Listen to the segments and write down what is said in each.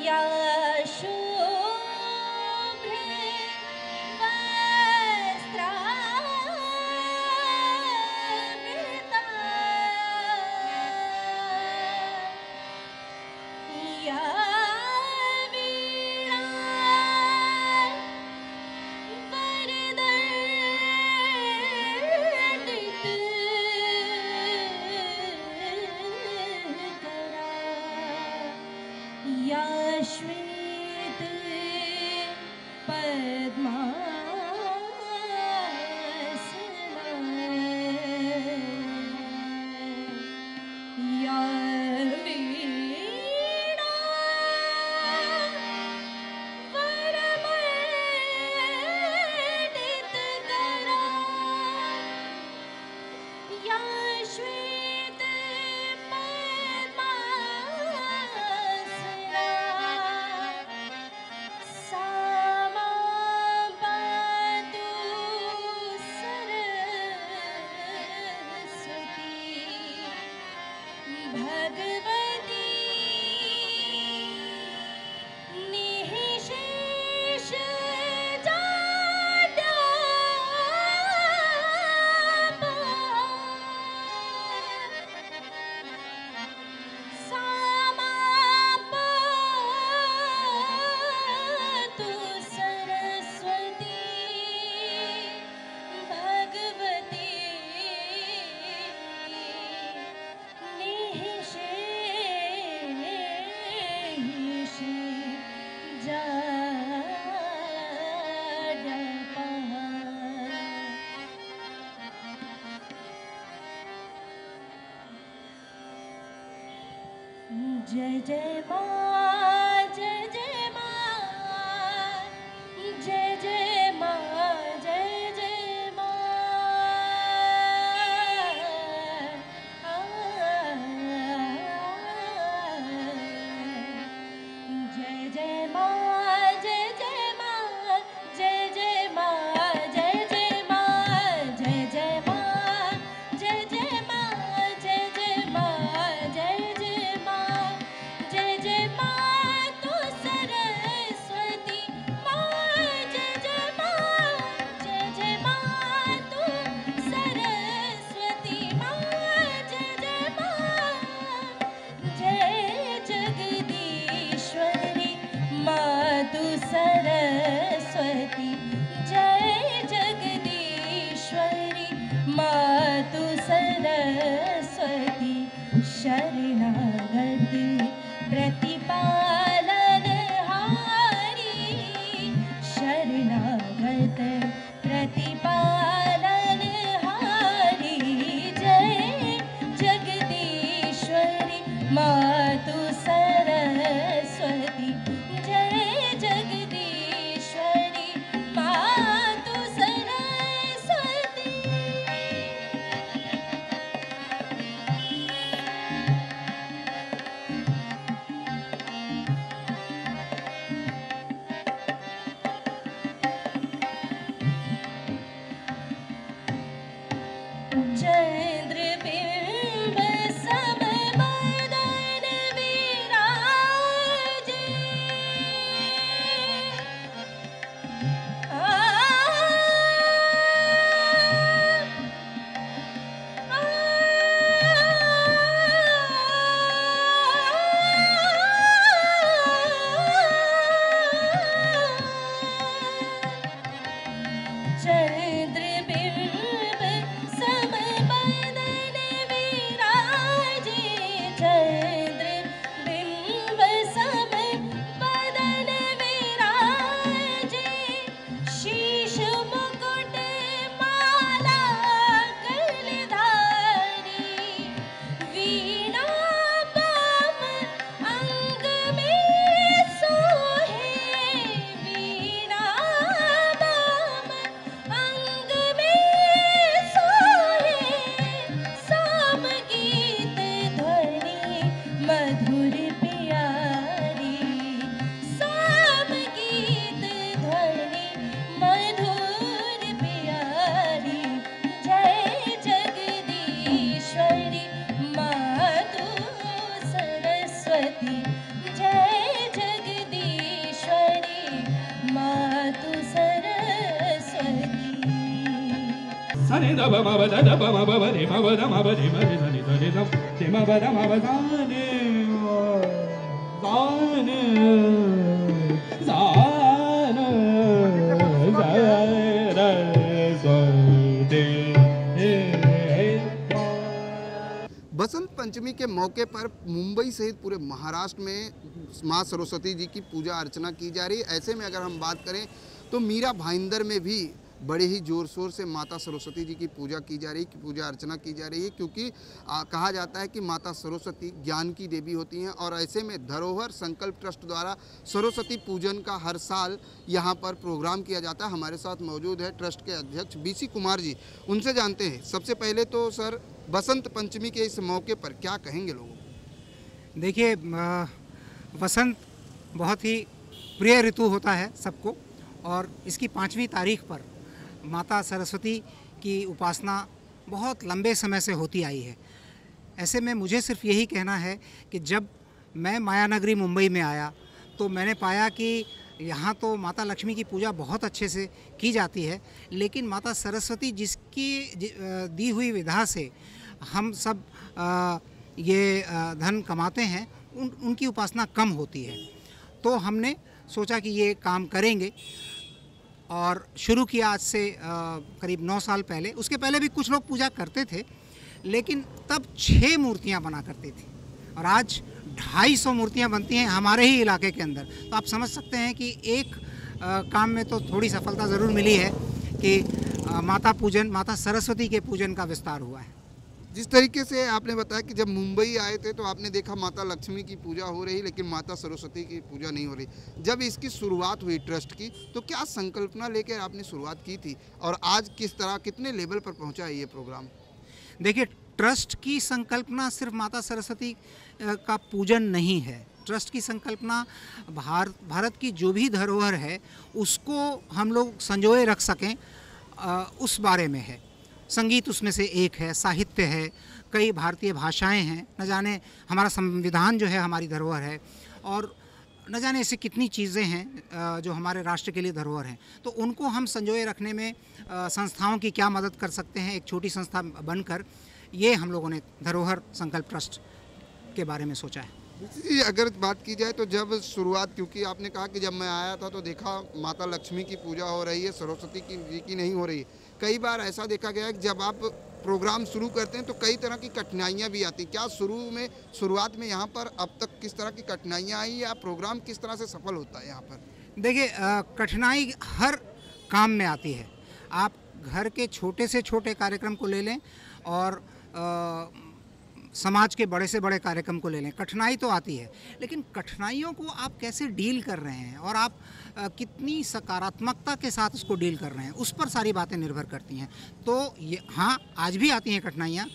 या शुभ्रे वस्त्रावृता या वीणा या श्वेत पद्मासना या वीणा वरमण्डितकरा या श्वेत पद्मासना सा मां पातु सरस्वती भगवती निःशेष जाड्यापा सा मां पातु सरस्वती भगवती निःशेष जाड्यापा। जय जय माँ जय जय माँ जय जय माँ जय जय जय जय माँ जय जय माँ जय जय माँ जय जय माँ जय जय माँ जय जय माँ जय जय माँ जय जय माँ जय जय माँ ni da ba ma ba da ba ma ba re ma ba da ma ba re ma re sa ni da re sa re ma ba da ma ba sa ni sa ni sa re sa de Basant Panchami के मौके पर मुंबई सहित पूरे महाराष्ट्र में माँ सरस्वती जी की पूजा अर्चना की जा रही है। ऐसे में अगर हम बात करें तो मीरा भाईंदर में भी बड़े ही जोर शोर से माता सरस्वती जी की पूजा की जा रही है, पूजा अर्चना की जा रही है, क्योंकि कहा जाता है कि माता सरस्वती ज्ञान की देवी होती हैं। और ऐसे में धरोहर संकल्प ट्रस्ट द्वारा सरस्वती पूजन का हर साल यहाँ पर प्रोग्राम किया जाता है। हमारे साथ मौजूद है ट्रस्ट के अध्यक्ष बीसी कुमार जी, उनसे जानते हैं। सबसे पहले तो सर, बसंत पंचमी के इस मौके पर क्या कहेंगे लोगों को? देखिए, वसंत बहुत ही प्रिय ऋतु होता है सबको, और इसकी 5वीं तारीख पर माता सरस्वती की उपासना बहुत लंबे समय से होती आई है। ऐसे में मुझे सिर्फ यही कहना है कि जब मैं मायानगरी मुंबई में आया तो मैंने पाया कि यहाँ तो माता लक्ष्मी की पूजा बहुत अच्छे से की जाती है, लेकिन माता सरस्वती जिसकी दी हुई विधा से हम सब ये धन कमाते हैं, उनकी उपासना कम होती है। तो हमने सोचा कि ये काम करेंगे और शुरू किया आज से करीब 9 साल पहले। उसके पहले भी कुछ लोग पूजा करते थे, लेकिन तब 6 मूर्तियां बना करती थी और आज 250 मूर्तियां बनती हैं हमारे ही इलाके के अंदर। तो आप समझ सकते हैं कि एक काम में तो थोड़ी सफलता ज़रूर मिली है कि माता पूजन, माता सरस्वती के पूजन का विस्तार हुआ है। जिस तरीके से आपने बताया कि जब मुंबई आए थे तो आपने देखा माता लक्ष्मी की पूजा हो रही, लेकिन माता सरस्वती की पूजा नहीं हो रही। जब इसकी शुरुआत हुई ट्रस्ट की, तो क्या संकल्पना लेकर आपने शुरुआत की थी और आज किस तरह, कितने लेवल पर पहुंचा है ये प्रोग्राम? देखिए, ट्रस्ट की संकल्पना सिर्फ माता सरस्वती का पूजन नहीं है। ट्रस्ट की संकल्पना भारत की जो भी धरोहर है उसको हम लोग संजोए रख सकें, उस बारे में है। संगीत उसमें से एक है, साहित्य है, कई भारतीय भाषाएं हैं, न जाने हमारा संविधान जो है हमारी धरोहर है, और न जाने ऐसी कितनी चीज़ें हैं जो हमारे राष्ट्र के लिए धरोहर हैं। तो उनको हम संजोए रखने में संस्थाओं की क्या मदद कर सकते हैं, एक छोटी संस्था बनकर ये हम लोगों ने धरोहर संकल्प ट्रस्ट के बारे में सोचा है। अगर बात की जाए तो जब शुरुआत, क्योंकि आपने कहा कि जब मैं आया था तो देखा माता लक्ष्मी की पूजा हो रही है, सरस्वती जी की नहीं हो रही है। कई बार ऐसा देखा गया है कि जब आप प्रोग्राम शुरू करते हैं तो कई तरह की कठिनाइयाँ भी आती। क्या शुरुआत में यहाँ पर अब तक किस तरह की कठिनाइयाँ आई, या प्रोग्राम किस तरह से सफल होता है यहाँ पर? देखिए, कठिनाई हर काम में आती है। आप घर के छोटे से छोटे कार्यक्रम को ले लें और समाज के बड़े से बड़े कार्यक्रम को ले लें, कठिनाई तो आती है, लेकिन कठिनाइयों को आप कैसे डील कर रहे हैं और आप कितनी सकारात्मकता के साथ उसको डील कर रहे हैं, उस पर सारी बातें निर्भर करती हैं। तो ये, हाँ, आज भी आती हैं कठिनाइयाँ,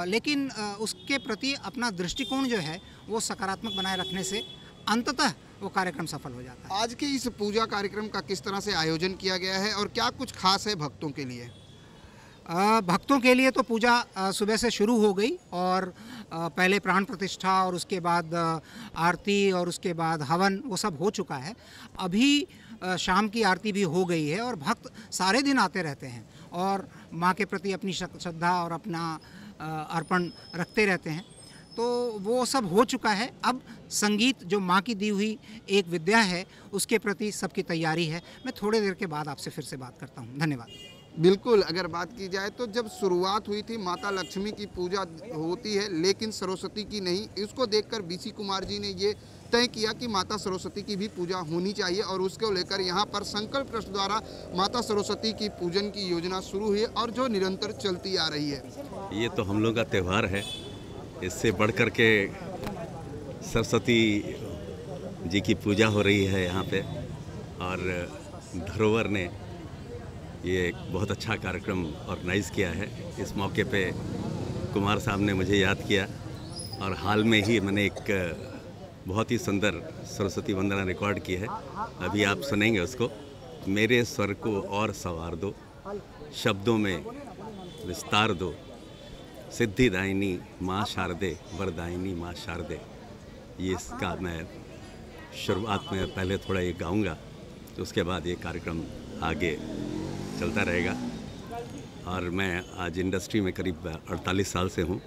लेकिन उसके प्रति अपना दृष्टिकोण जो है वो सकारात्मक बनाए रखने से अंततः वो कार्यक्रम सफल हो जाता है। आज के इस पूजा कार्यक्रम का किस तरह से आयोजन किया गया है और क्या कुछ खास है भक्तों के लिए? भक्तों के लिए तो पूजा सुबह से शुरू हो गई, और पहले प्राण प्रतिष्ठा और उसके बाद आरती और उसके बाद हवन, वो सब हो चुका है। अभी शाम की आरती भी हो गई है और भक्त सारे दिन आते रहते हैं और माँ के प्रति अपनी श्रद्धा और अपना अर्पण रखते रहते हैं। तो वो सब हो चुका है। अब संगीत जो माँ की दी हुई एक विद्या है, उसके प्रति सबकी तैयारी है। मैं थोड़ी देर के बाद आपसे फिर से बात करता हूँ। धन्यवाद। बिल्कुल, अगर बात की जाए तो जब शुरुआत हुई थी माता लक्ष्मी की पूजा होती है, लेकिन सरस्वती की नहीं। इसको देखकर बीसी कुमार जी ने ये तय किया कि माता सरस्वती की भी पूजा होनी चाहिए, और उसको लेकर यहाँ पर संकल्प ट्रस्ट द्वारा माता सरस्वती की पूजन की योजना शुरू हुई और जो निरंतर चलती आ रही है। ये तो हम लोग का त्यौहार है, इससे बढ़ कर के सरस्वती जी की पूजा हो रही है यहाँ पे, और धरोहर ने ये एक बहुत अच्छा कार्यक्रम ऑर्गेनाइज़ किया है। इस मौके पे कुमार साहब ने मुझे याद किया, और हाल में ही मैंने एक बहुत ही सुंदर सरस्वती वंदना रिकॉर्ड की है, अभी आप सुनेंगे उसको। मेरे स्वर को और संवार दो, शब्दों में विस्तार दो, सिद्धिदायिनी माँ शारदे, वरदायिनी माँ शारदे। ये इसका मैं शुरुआत में पहले थोड़ा ये गाऊंगा, तो उसके बाद ये कार्यक्रम आगे चलता रहेगा। और मैं आज इंडस्ट्री में करीब 48 साल से हूँ।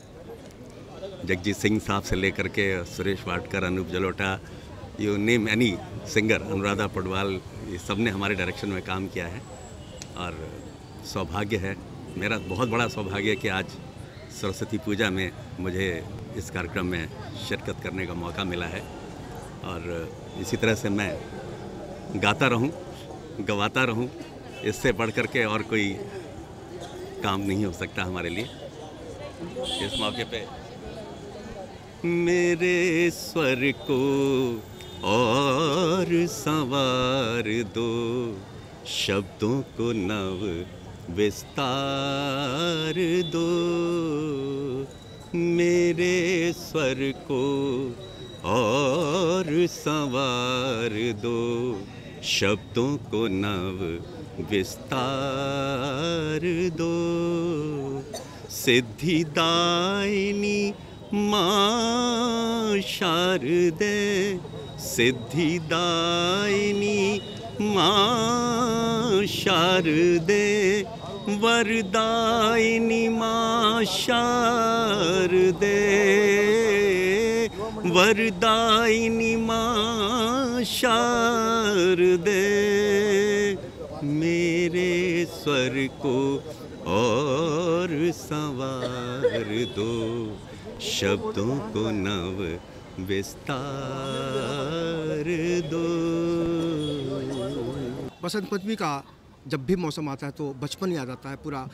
जगजीत सिंह साहब से लेकर के Suresh Wadkar, Anup Jalota, you name any singer, Anuradha Paudwal, ये सब ने हमारे डायरेक्शन में काम किया है। और सौभाग्य है, मेरा बहुत बड़ा सौभाग्य है कि आज सरस्वती पूजा में मुझे इस कार्यक्रम में शिरकत करने का मौका मिला है। और इसी तरह से मैं गाता रहूं, गवाता रहूं, इससे बढ़ कर के और कोई काम नहीं हो सकता हमारे लिए। इस मौके पे मेरे स्वर को और संवार दो, शब्दों को नव विस्तार दो, मेरे स्वर को और संवार दो, शब्दों को नव विस्तार दो। सिद्धिदायिनी माँ शारदे, सिद्धिदायिनी माँ शारदे, वरदायिनी माँ शारदे, वरदायिनी माँ शारदे, मेरे स्वर को और संवार दो, शब्दों को नव विस्तार दो। बसंत पंचमी का जब भी मौसम आता है तो बचपन याद आता है, पूरा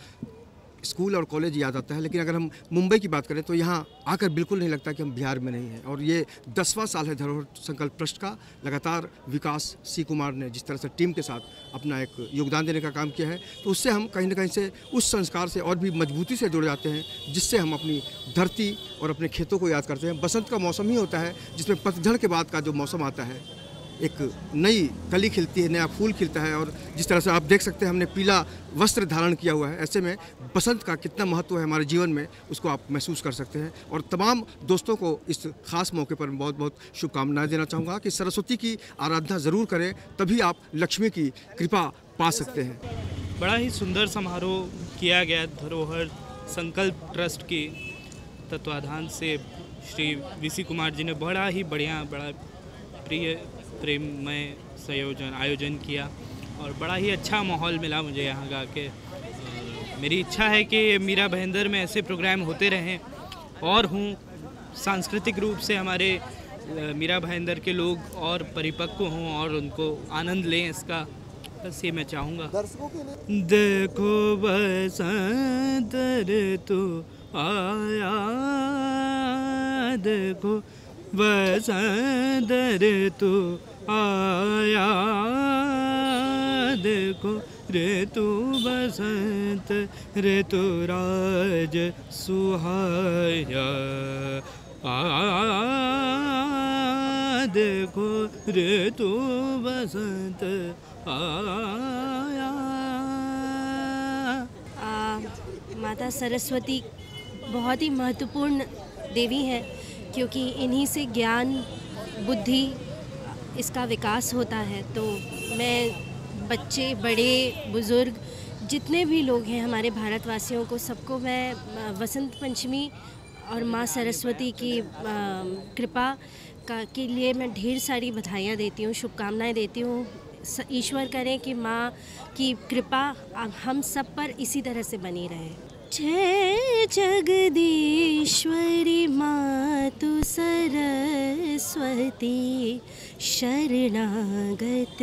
स्कूल और कॉलेज याद आता है। लेकिन अगर हम मुंबई की बात करें तो यहाँ आकर बिल्कुल नहीं लगता कि हम बिहार में नहीं हैं। और ये 10वां साल है धरोहर संकल्प ट्रस्ट का। लगातार विकास सी कुमार ने जिस तरह से टीम के साथ अपना एक योगदान देने का काम किया है, तो उससे हम कहीं ना कहीं से उस संस्कार से और भी मजबूती से जुड़ जाते हैं, जिससे हम अपनी धरती और अपने खेतों को याद करते हैं। बसंत का मौसम ही होता है जिसमें पतझड़ के बाद का जो मौसम आता है, एक नई कली खिलती है, नया फूल खिलता है। और जिस तरह से आप देख सकते हैं हमने पीला वस्त्र धारण किया हुआ है, ऐसे में बसंत का कितना महत्व है हमारे जीवन में, उसको आप महसूस कर सकते हैं। और तमाम दोस्तों को इस खास मौके पर बहुत बहुत शुभकामनाएं देना चाहूँगा कि सरस्वती की आराधना ज़रूर करें, तभी आप लक्ष्मी की कृपा पा सकते हैं। बड़ा ही सुंदर समारोह किया गया धरोहर संकल्प ट्रस्ट के तत्वाधान से। श्री वीसी कुमार जी ने बड़ा प्रिय प्रेममय आयोजन किया और बड़ा ही अच्छा माहौल मिला मुझे यहाँ गा के। मेरी इच्छा है कि मीरा भाईंदर में ऐसे प्रोग्राम होते रहें और सांस्कृतिक रूप से हमारे मीरा भाईंदर के लोग और परिपक्व हों और उनको आनंद लें इसका, बस ये मैं चाहूँगा। देखो बसंत ऋतु आया, देखो बसंत ऋतु आया, देखो ऋतु बसंत ऋतु राज सुहाया, देखो ऋतु बसंत आया। माता सरस्वती बहुत ही महत्वपूर्ण देवी है, क्योंकि इन्हीं से ज्ञान बुद्धि इसका विकास होता है। तो मैं बच्चे बड़े बुज़ुर्ग जितने भी लोग हैं हमारे भारतवासियों को, सबको मैं वसंत पंचमी और माँ सरस्वती की कृपा के लिए मैं ढेर सारी बधाइयाँ देती हूँ, शुभकामनाएं देती हूँ। ईश्वर करें कि माँ की कृपा हम सब पर इसी तरह से बनी रहे। जय जगदीश्वरी मातु सरस्वती, शरणागत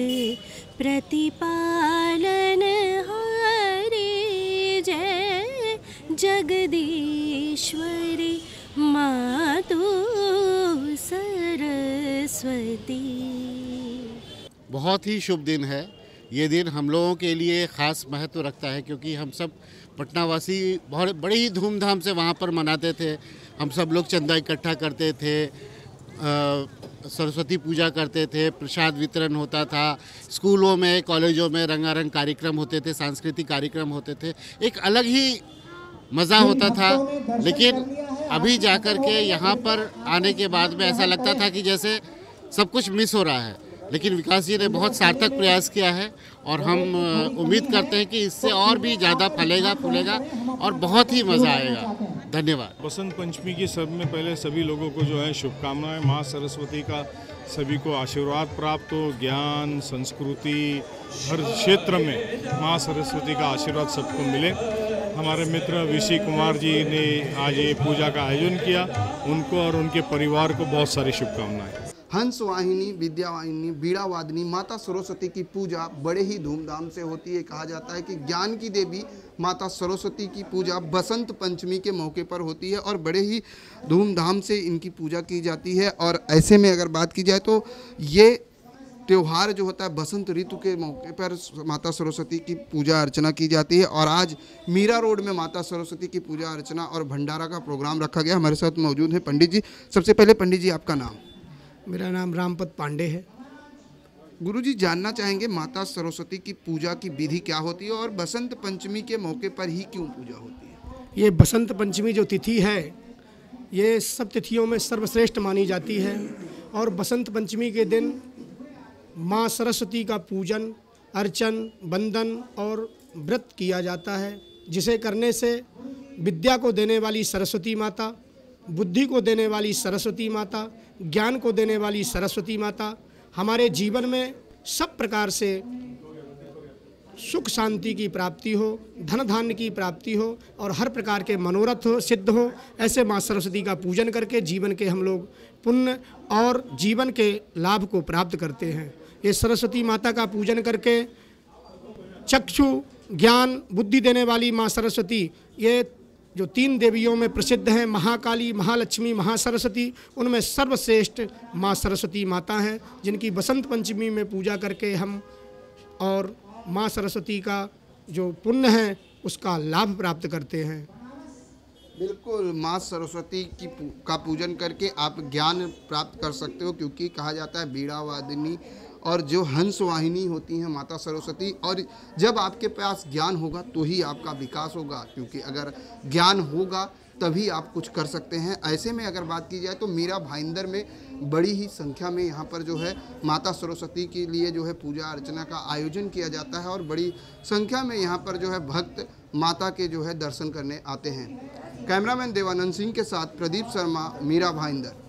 प्रतिपालन हारी। जय जगदीश्वरी मातु सरस्वती। बहुत ही शुभ दिन है ये दिन, हम लोगों के लिए ख़ास महत्व रखता है, क्योंकि हम सब पटनावासी बहुत बड़े ही धूमधाम से वहाँ पर मनाते थे। हम सब लोग चंदा इकट्ठा करते थे, सरस्वती पूजा करते थे, प्रसाद वितरण होता था, स्कूलों में कॉलेजों में रंगारंग कार्यक्रम होते थे, सांस्कृतिक कार्यक्रम होते थे, एक अलग ही मज़ा होता था। लेकिन अभी जाकर के यहाँ पर आने के बाद में ऐसा लगता था कि जैसे सब कुछ मिस हो रहा है। लेकिन विकास जी ने बहुत सार्थक प्रयास किया है और हम उम्मीद करते हैं कि इससे और भी ज़्यादा फलेगा फूलेगा और बहुत ही मज़ा आएगा। धन्यवाद। बसंत पंचमी की सब में पहले सभी लोगों को जो है शुभकामनाएं। माँ सरस्वती का सभी को आशीर्वाद प्राप्त हो, ज्ञान संस्कृति हर क्षेत्र में माँ सरस्वती का आशीर्वाद सबको मिले। हमारे मित्र वीसी कुमार जी ने आज ये पूजा का आयोजन किया, उनको और उनके परिवार को बहुत सारी शुभकामनाएं। हंस वाहिनी, विद्या वाहिनी, बीड़ा वादिनी माता सरस्वती की पूजा बड़े ही धूमधाम से होती है। कहा जाता है कि ज्ञान की देवी माता सरस्वती की पूजा बसंत पंचमी के मौके पर होती है और बड़े ही धूमधाम से इनकी पूजा की जाती है। और ऐसे में अगर बात की जाए तो ये त्यौहार जो होता है बसंत ऋतु के मौके पर माता सरस्वती की पूजा अर्चना की जाती है। और आज मीरा रोड में माता सरस्वती की पूजा अर्चना और भंडारा का प्रोग्राम रखा गया। हमारे साथ मौजूद है पंडित जी। सबसे पहले पंडित जी आपका नाम? मेरा नाम रामपत पांडे है। गुरुजी, जानना चाहेंगे माता सरस्वती की पूजा की विधि क्या होती है और बसंत पंचमी के मौके पर ही क्यों पूजा होती है? ये बसंत पंचमी जो तिथि है ये सब तिथियों में सर्वश्रेष्ठ मानी जाती है और बसंत पंचमी के दिन माँ सरस्वती का पूजन, अर्चन, वंदन और व्रत किया जाता है, जिसे करने से विद्या को देने वाली सरस्वती माता, बुद्धि को देने वाली सरस्वती माता, ज्ञान को देने वाली सरस्वती माता हमारे जीवन में सब प्रकार से सुख शांति की प्राप्ति हो, धन धान्य की प्राप्ति हो और हर प्रकार के मनोरथ हो सिद्ध हो। ऐसे माँ सरस्वती का पूजन करके जीवन के हम लोग पुण्य और जीवन के लाभ को प्राप्त करते हैं। ये सरस्वती माता का पूजन करके चक्षु, ज्ञान, बुद्धि देने वाली माँ सरस्वती, ये जो 3 देवियों में प्रसिद्ध हैं, महाकाली, महालक्ष्मी, महासरस्वती, उनमें सर्वश्रेष्ठ माँ सरस्वती माता हैं, जिनकी बसंत पंचमी में पूजा करके हम और माँ सरस्वती का जो पुण्य है उसका लाभ प्राप्त करते हैं। बिल्कुल, माँ सरस्वती का पूजन करके आप ज्ञान प्राप्त कर सकते हो, क्योंकि कहा जाता है बीड़ा वादिनी और जो हंस वाहिनी होती हैं माता सरस्वती, और जब आपके पास ज्ञान होगा तो ही आपका विकास होगा, क्योंकि अगर ज्ञान होगा तभी आप कुछ कर सकते हैं। ऐसे में अगर बात की जाए तो मीरा भाईंदर में बड़ी ही संख्या में यहाँ पर जो है माता सरस्वती के लिए जो है पूजा अर्चना का आयोजन किया जाता है और बड़ी संख्या में यहाँ पर जो है भक्त माता के जो है दर्शन करने आते हैं। कैमरामैन देवानंद सिंह के साथ प्रदीप शर्मा, मीरा भाईंदर।